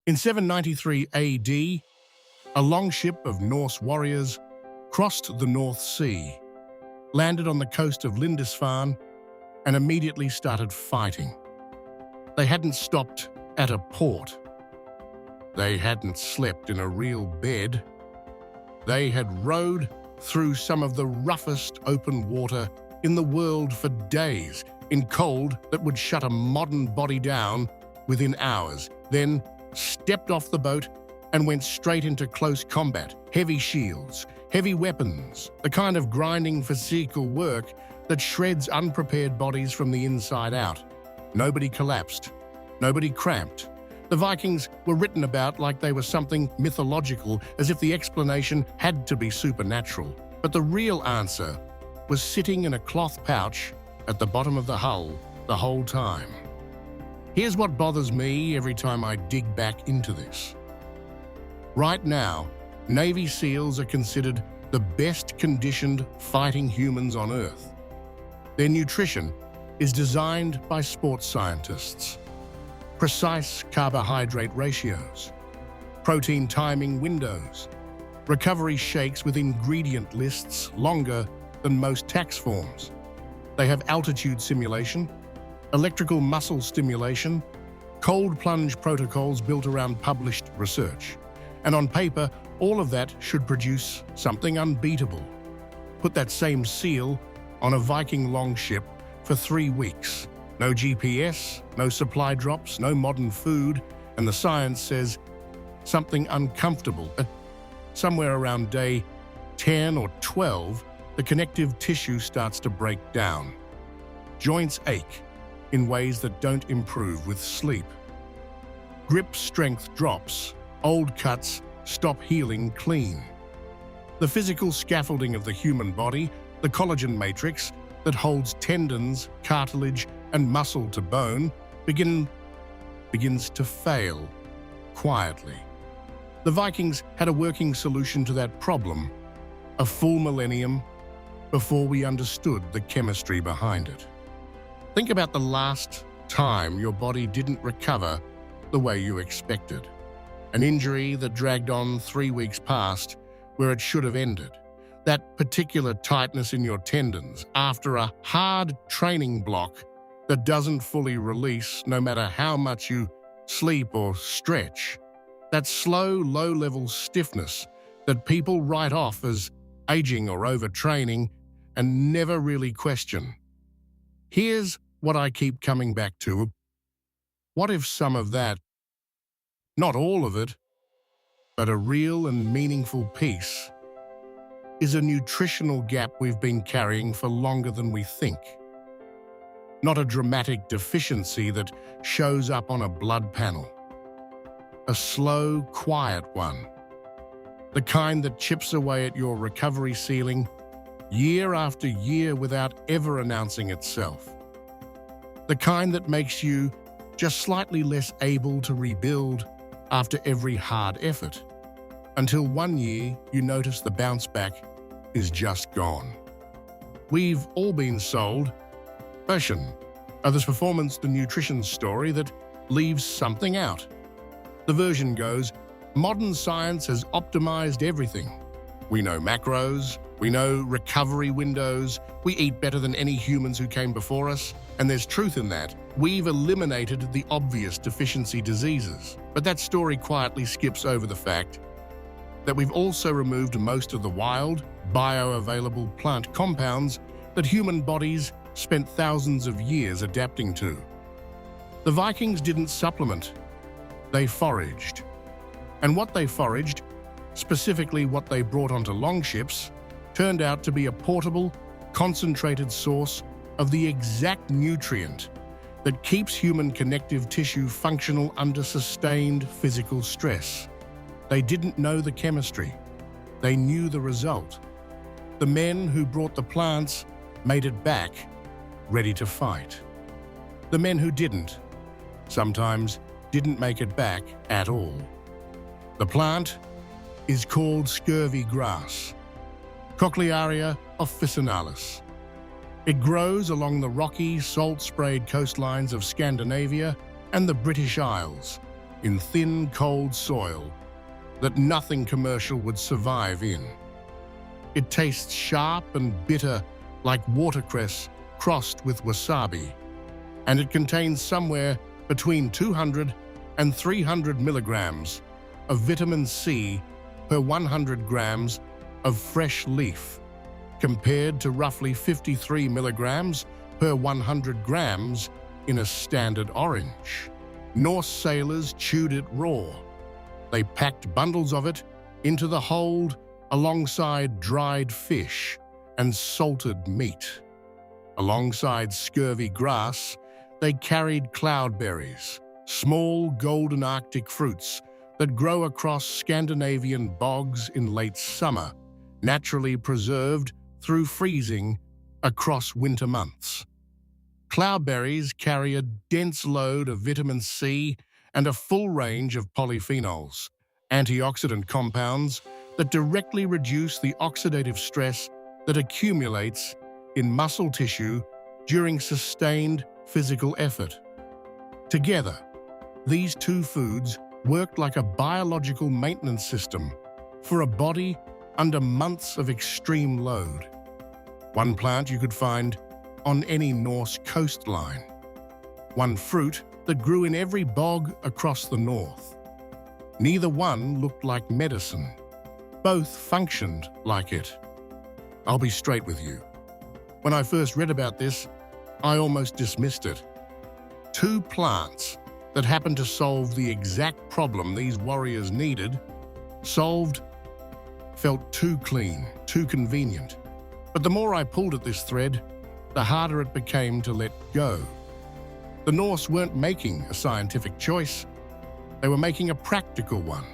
In 793 AD, a longship of Norse warriors crossed the North Sea, landed on the coast of Lindisfarne, and immediately started fighting. They hadn't stopped at a port. They hadn't slept in a real bed. They had rowed through some of the roughest open water in the world for days, in cold that would shut a modern body down within hours, then stepped off the boat and went straight into close combat. Heavy shields, heavy weapons, the kind of grinding physical work that shreds unprepared bodies from the inside out. Nobody collapsed. Nobody cramped. The Vikings were written about like they were something mythological, as if the explanation had to be supernatural. But the real answer was sitting in a cloth pouch at the bottom of the hull the whole time. Here's what bothers me every time I dig back into this. Right now, Navy SEALs are considered the best-conditioned fighting humans on Earth. Their nutrition is designed by sports scientists. Precise carbohydrate ratios, protein timing windows, recovery shakes with ingredient lists longer than most tax forms. They have altitude simulation, electrical muscle stimulation, cold plunge protocols built around published research. And on paper, all of that should produce something unbeatable. Put that same SEAL on a Viking longship for 3 weeks. No GPS, no supply drops, no modern food, and the science says something uncomfortable. Somewhere around day 10 or 12, the connective tissue starts to break down. Joints ache in ways that don't improve with sleep. Grip strength drops. Old cuts stop healing clean. The physical scaffolding of the human body, the collagen matrix that holds tendons, cartilage, and muscle to bone, begins to fail quietly. The Vikings had a working solution to that problem, a full millennium before we understood the chemistry behind it. Think about the last time your body didn't recover the way you expected. An injury that dragged on 3 weeks past where it should have ended. That particular tightness in your tendons after a hard training block that doesn't fully release no matter how much you sleep or stretch. That slow, low-level stiffness that people write off as aging or overtraining and never really question. Here's what I keep coming back to. What if some of that, not all of it, but a real and meaningful piece, is a nutritional gap we've been carrying for longer than we think? Not a dramatic deficiency that shows up on a blood panel. A slow, quiet one. The kind that chips away at your recovery ceiling year after year without ever announcing itself. The kind that makes you just slightly less able to rebuild after every hard effort, until one year you notice the bounce back is just gone. We've all been sold version of this performance to nutrition story that leaves something out. The version goes, modern science has optimized everything. We know macros, we know recovery windows, we eat better than any humans who came before us, and there's truth in that. We've eliminated the obvious deficiency diseases. But that story quietly skips over the fact that we've also removed most of the wild, bioavailable plant compounds that human bodies spent thousands of years adapting to. The Vikings didn't supplement, they foraged. And what they foraged, specifically what they brought onto longships, turned out to be a portable, concentrated source of the exact nutrient that keeps human connective tissue functional under sustained physical stress. They didn't know the chemistry. They knew the result. The men who brought the plants made it back, ready to fight. The men who didn't, sometimes didn't make it back at all. The plant is called scurvy grass, Cochlearia officinalis. It grows along the rocky, salt-sprayed coastlines of Scandinavia and the British Isles, in thin, cold soil that nothing commercial would survive in. It tastes sharp and bitter like watercress crossed with wasabi, and it contains somewhere between 200 and 300 milligrams of vitamin C per 100 grams of fresh leaf, compared to roughly 53 milligrams per 100 grams in a standard orange. Norse sailors chewed it raw. They packed bundles of it into the hold alongside dried fish and salted meat. Alongside scurvy grass, they carried cloudberries, small golden Arctic fruits that grow across Scandinavian bogs in late summer, naturally preserved through freezing across winter months. Cloudberries carry a dense load of vitamin C and a full range of polyphenols, antioxidant compounds that directly reduce the oxidative stress that accumulates in muscle tissue during sustained physical effort. Together, these two foods worked like a biological maintenance system for a body under months of extreme load. One plant you could find on any Norse coastline. One fruit that grew in every bog across the north. Neither one looked like medicine. Both functioned like it. I'll be straight with you. When I first read about this, I almost dismissed it. Two plants that happened to solve the exact problem these warriors needed, solved, felt too clean, too convenient. But the more I pulled at this thread, the harder it became to let go. The Norse weren't making a scientific choice. They were making a practical one,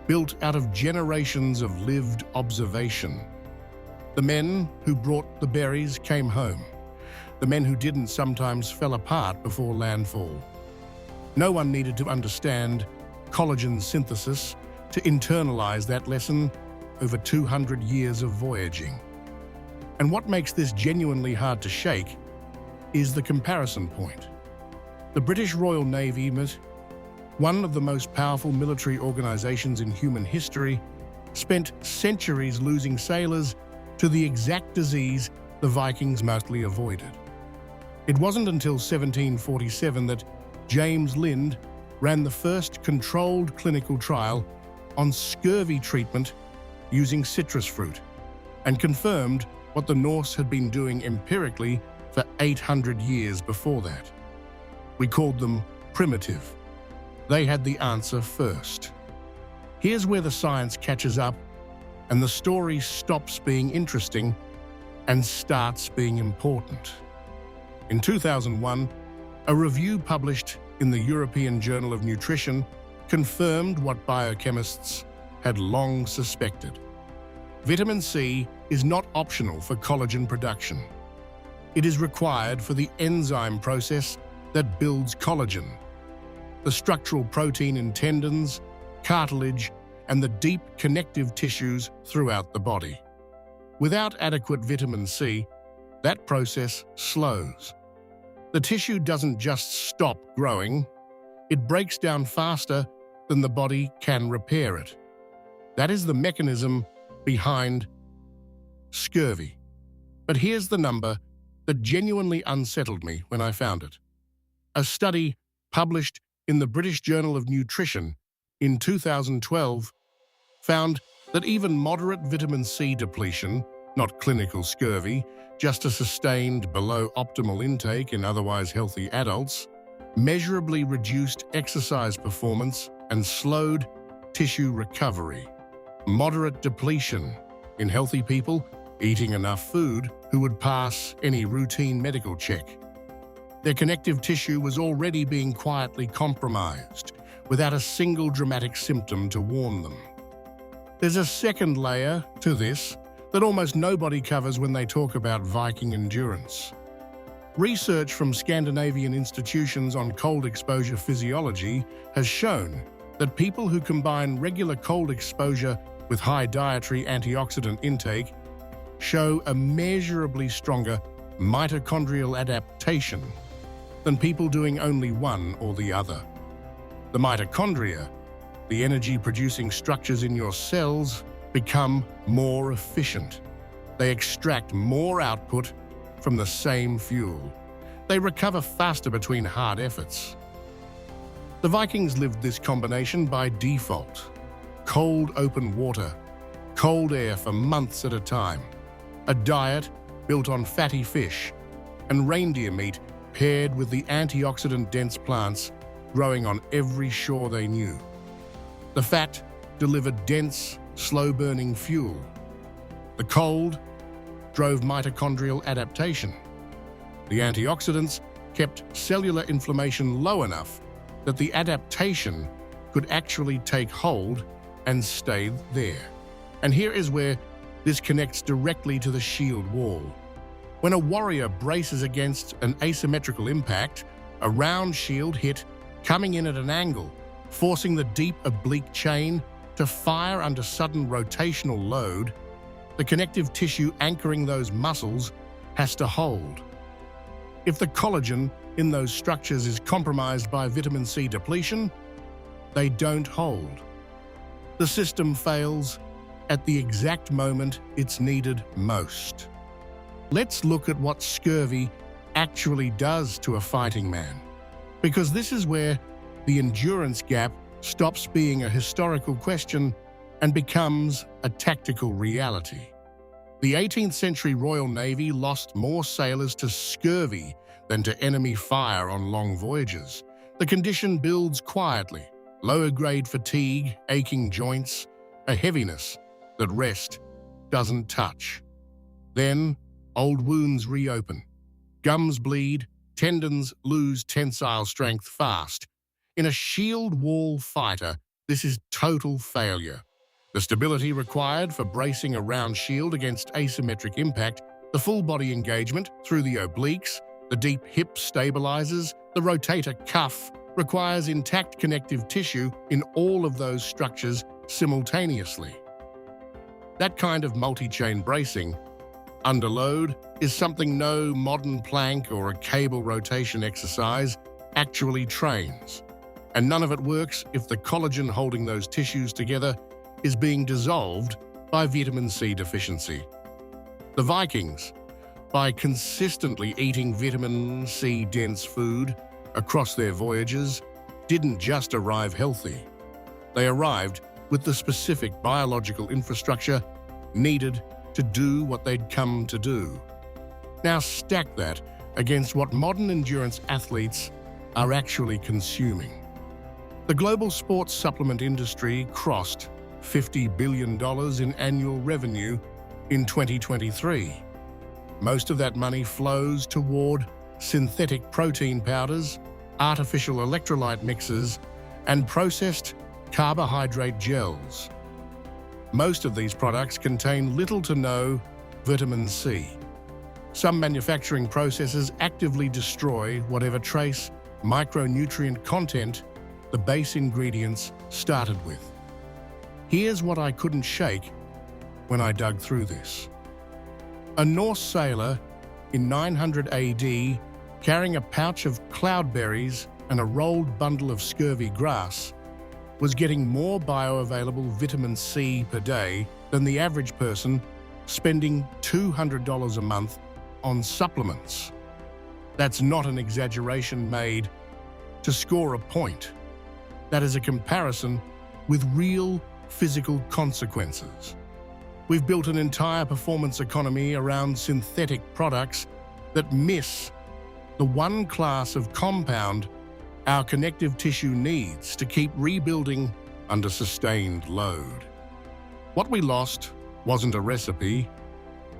built out of generations of lived observation. The men who brought the berries came home. The men who didn't sometimes fell apart before landfall. No one needed to understand collagen synthesis to internalize that lesson over 200 years of voyaging. And what makes this genuinely hard to shake is the comparison point. The British Royal Navy, one of the most powerful military organizations in human history, spent centuries losing sailors to the exact disease the Vikings mostly avoided. It wasn't until 1747 that James Lind ran the first controlled clinical trial on scurvy treatment using citrus fruit and confirmed what the Norse had been doing empirically for 800 years before that. We called them primitive. They had the answer first. Here's where the science catches up and the story stops being interesting and starts being important. In 2001, a review published in the European Journal of Nutrition confirmed what biochemists had long suspected. Vitamin C is not optional for collagen production. It is required for the enzyme process that builds collagen, the structural protein in tendons, cartilage, and the deep connective tissues throughout the body. Without adequate vitamin C, that process slows. The tissue doesn't just stop growing, it breaks down faster than the body can repair it. That is the mechanism behind scurvy. But here's the number that genuinely unsettled me when I found it. A study published in the British Journal of Nutrition in 2012 found that even moderate vitamin C depletion, not clinical scurvy, just a sustained below optimal intake in otherwise healthy adults, measurably reduced exercise performance and slowed tissue recovery. Moderate depletion in healthy people eating enough food who would pass any routine medical check. Their connective tissue was already being quietly compromised without a single dramatic symptom to warn them. There's a second layer to this that almost nobody covers when they talk about Viking endurance. Research from Scandinavian institutions on cold exposure physiology has shown that people who combine regular cold exposure with high dietary antioxidant intake show a measurably stronger mitochondrial adaptation than people doing only one or the other. The mitochondria, the energy-producing structures in your cells, become more efficient. They extract more output from the same fuel. They recover faster between hard efforts. The Vikings lived this combination by default. Cold open water, cold air for months at a time, a diet built on fatty fish, and reindeer meat paired with the antioxidant-dense plants growing on every shore they knew. The fat delivered dense, slow-burning fuel. The cold drove mitochondrial adaptation. The antioxidants kept cellular inflammation low enough that the adaptation could actually take hold and stay there. And here is where this connects directly to the shield wall. When a warrior braces against an asymmetrical impact, a round shield hit coming in at an angle, forcing the deep oblique chain to fire under sudden rotational load, the connective tissue anchoring those muscles has to hold. If the collagen in those structures is compromised by vitamin C depletion, they don't hold. The system fails at the exact moment it's needed most. Let's look at what scurvy actually does to a fighting man, because this is where the endurance gap stops being a historical question and becomes a tactical reality. The 18th century Royal Navy lost more sailors to scurvy than to enemy fire on long voyages. The condition builds quietly, lower-grade fatigue, aching joints, a heaviness that rest doesn't touch. Then, old wounds reopen. Gums bleed, tendons lose tensile strength fast. In a shield wall fighter, this is total failure. The stability required for bracing a round shield against asymmetric impact, the full body engagement through the obliques, the deep hip stabilizers, the rotator cuff, requires intact connective tissue in all of those structures simultaneously. That kind of multi-chain bracing, under load, is something no modern plank or a cable rotation exercise actually trains. And none of it works if the collagen holding those tissues together is being dissolved by vitamin C deficiency. The Vikings, by consistently eating vitamin C-dense food across their voyages, didn't just arrive healthy. They arrived with the specific biological infrastructure needed to do what they'd come to do. Now stack that against what modern endurance athletes are actually consuming. The global sports supplement industry crossed $50 billion in annual revenue in 2023. Most of that money flows toward synthetic protein powders, artificial electrolyte mixes, and processed carbohydrate gels. Most of these products contain little to no vitamin C. Some manufacturing processes actively destroy whatever trace micronutrient content the base ingredients started with. Here's what I couldn't shake when I dug through this. A Norse sailor in 900 AD, carrying a pouch of cloudberries and a rolled bundle of scurvy grass, was getting more bioavailable vitamin C per day than the average person spending $200 a month on supplements. That's not an exaggeration made to score a point. That is a comparison with real physical consequences. We've built an entire performance economy around synthetic products that miss the one class of compound our connective tissue needs to keep rebuilding under sustained load. What we lost wasn't a recipe,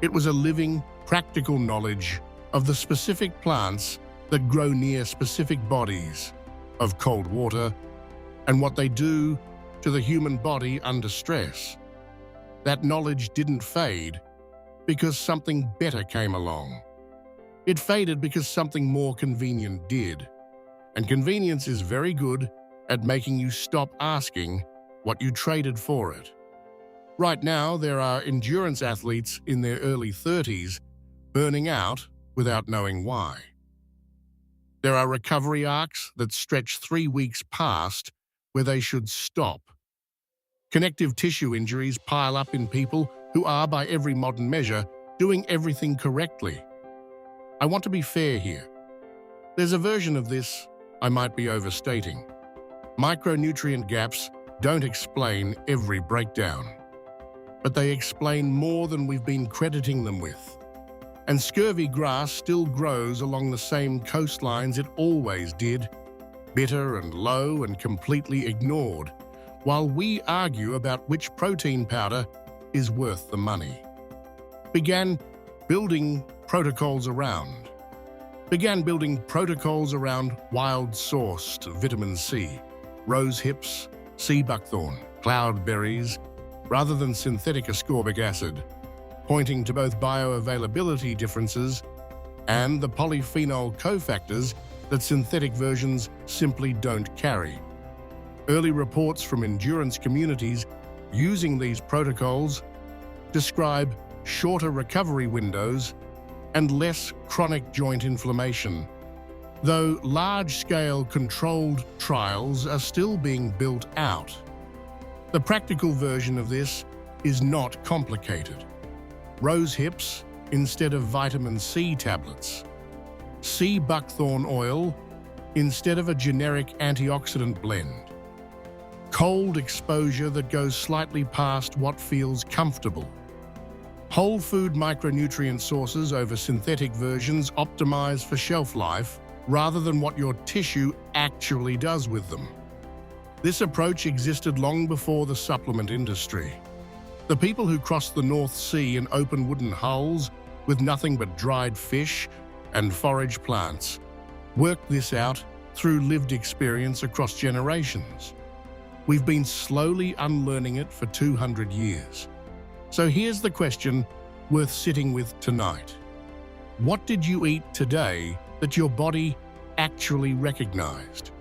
it was a living, practical knowledge of the specific plants that grow near specific bodies of cold water and what they do to the human body under stress. That knowledge didn't fade because something better came along. It faded because something more convenient did. And convenience is very good at making you stop asking what you traded for it. Right now, there are endurance athletes in their early 30s burning out without knowing why. There are recovery arcs that stretch 3 weeks past where they should stop. Connective tissue injuries pile up in people who are, by every modern measure, doing everything correctly. I want to be fair here. There's a version of this I might be overstating. Micronutrient gaps don't explain every breakdown, but they explain more than we've been crediting them with. And scurvy grass still grows along the same coastlines it always did, bitter and low and completely ignored, while we argue about which protein powder is worth the money. Began building protocols around wild-sourced vitamin C, rose hips, sea buckthorn, cloudberries, rather than synthetic ascorbic acid, pointing to both bioavailability differences and the polyphenol cofactors that synthetic versions simply don't carry. Early reports from endurance communities using these protocols describe shorter recovery windows and less chronic joint inflammation, though large-scale controlled trials are still being built out. The practical version of this is not complicated. Rose hips instead of vitamin C tablets. Sea buckthorn oil instead of a generic antioxidant blend. Cold exposure that goes slightly past what feels comfortable. Whole food micronutrient sources over synthetic versions optimized for shelf life rather than what your tissue actually does with them. This approach existed long before the supplement industry. The people who crossed the North Sea in open wooden hulls with nothing but dried fish and forage plants worked this out through lived experience across generations. We've been slowly unlearning it for 200 years. So here's the question worth sitting with tonight. What did you eat today that your body actually recognized?